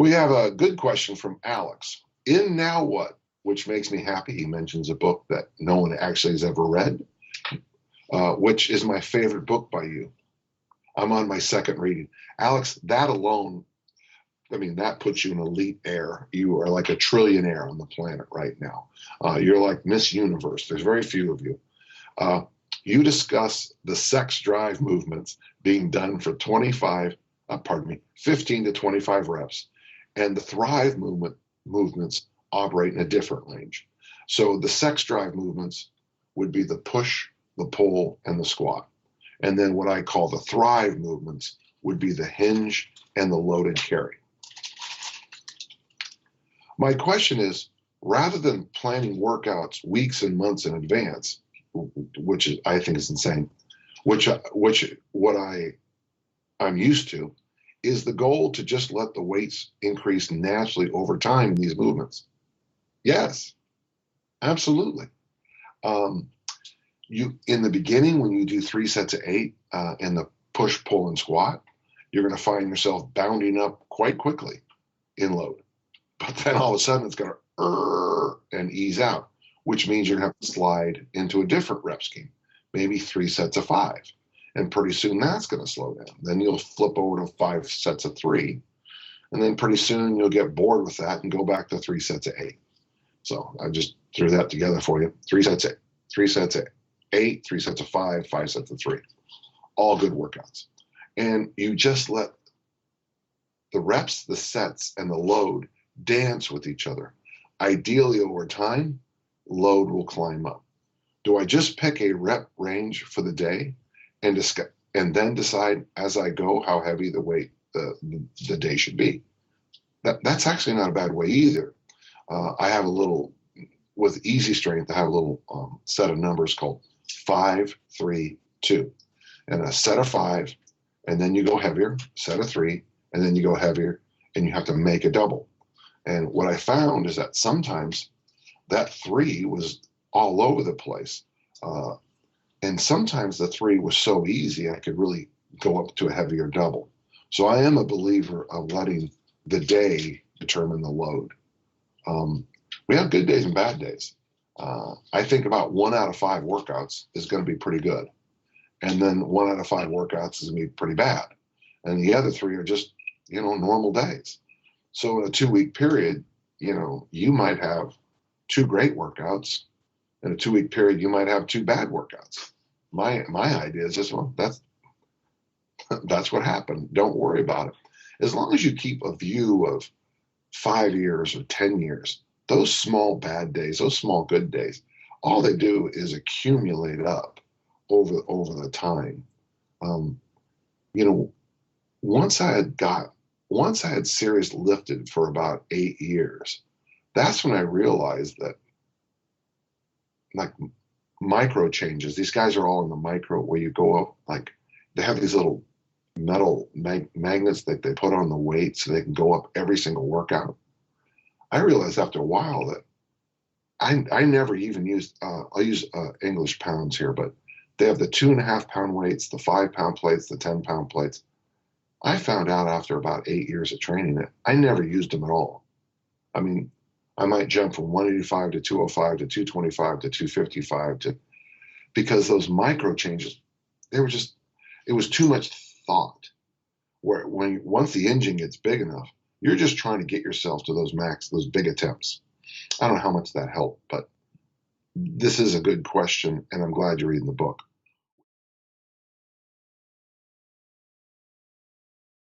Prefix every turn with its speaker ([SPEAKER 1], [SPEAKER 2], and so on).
[SPEAKER 1] We have a good question from Alex. In Now What? Which makes me happy. He mentions a book that no one actually has ever read, which is my favorite book by you. I'm on my second reading. Alex, that alone, I mean, that puts you in elite air. You are like a trillionaire on the planet right now. You're like Miss Universe. There's very few of you. You discuss the sex drive movements being done for 15 to 25 reps, and the thrive movements operate in a different range. So the sex drive movements would be the push, the pull, and the squat. And then what I call the thrive movements would be the hinge and the loaded carry. My question is, rather than planning workouts weeks and months in advance, which I think is insane, what I'm used to, is the goal to just let the weights increase naturally over time in these movements? Yes, absolutely. You in the beginning, when you do 3 sets of 8 in the push, pull, and squat, you're going to find yourself bounding up quite quickly in load. But then all of a sudden it's going to and ease out, which means you're going to have to slide into a different rep scheme, maybe 3 sets of 5. And pretty soon that's going to slow down. Then you'll flip over to 5 sets of 3. And then pretty soon you'll get bored with that and go back to 3 sets of 8. So I just threw that together for you. 3 sets of 8, 3 sets of 5, 5 sets of 3. All good workouts. And you just let the reps, the sets, and the load dance with each other. Ideally, over time, load will climb up. Do I just pick a rep range for the day and then decide as I go how heavy the weight the day should be? That's actually not a bad way either. I have a little, with easy strength, I have a little set of numbers called 5, 3, 2. And a set of 5, and then you go heavier, set of 3, and then you go heavier, and you have to make a double. And what I found is that sometimes that 3 was all over the place. And sometimes the 3 was so easy, I could really go up to a heavier double. So I am a believer of letting the day determine the load. We have good days and bad days. I think about 1 out of 5 workouts is going to be pretty good. And then 1 out of 5 workouts is going to be pretty bad. And the other 3 are just, normal days. So in a 2-week period, you might have 2 great workouts. In a 2-week period, you might have 2 bad workouts. My idea is just, that's what happened. Don't worry about it. As long as you keep a view of 5 years or 10 years, those small bad days, those small good days, all they do is accumulate up over the time. Once I had serious lifted for about 8 years, that's when I realized that, like, micro changes, these guys are all in the micro, where you go up, like, they have these little metal magnets that they put on the weight so they can go up every single workout. I realized after a while that I never even used, I'll use English pounds here, but they have the 2.5 pound weights, the 5 pound plates, the 10 pound plates. I found out after about 8 years of training that I never used them at all. I mean, I might jump from 185 to 205 to 225 to 255 because those micro changes, it was too much thought. Once the engine gets big enough, you're just trying to get yourself to those big attempts. I don't know how much that helped, but this is a good question, and I'm glad you're reading the book.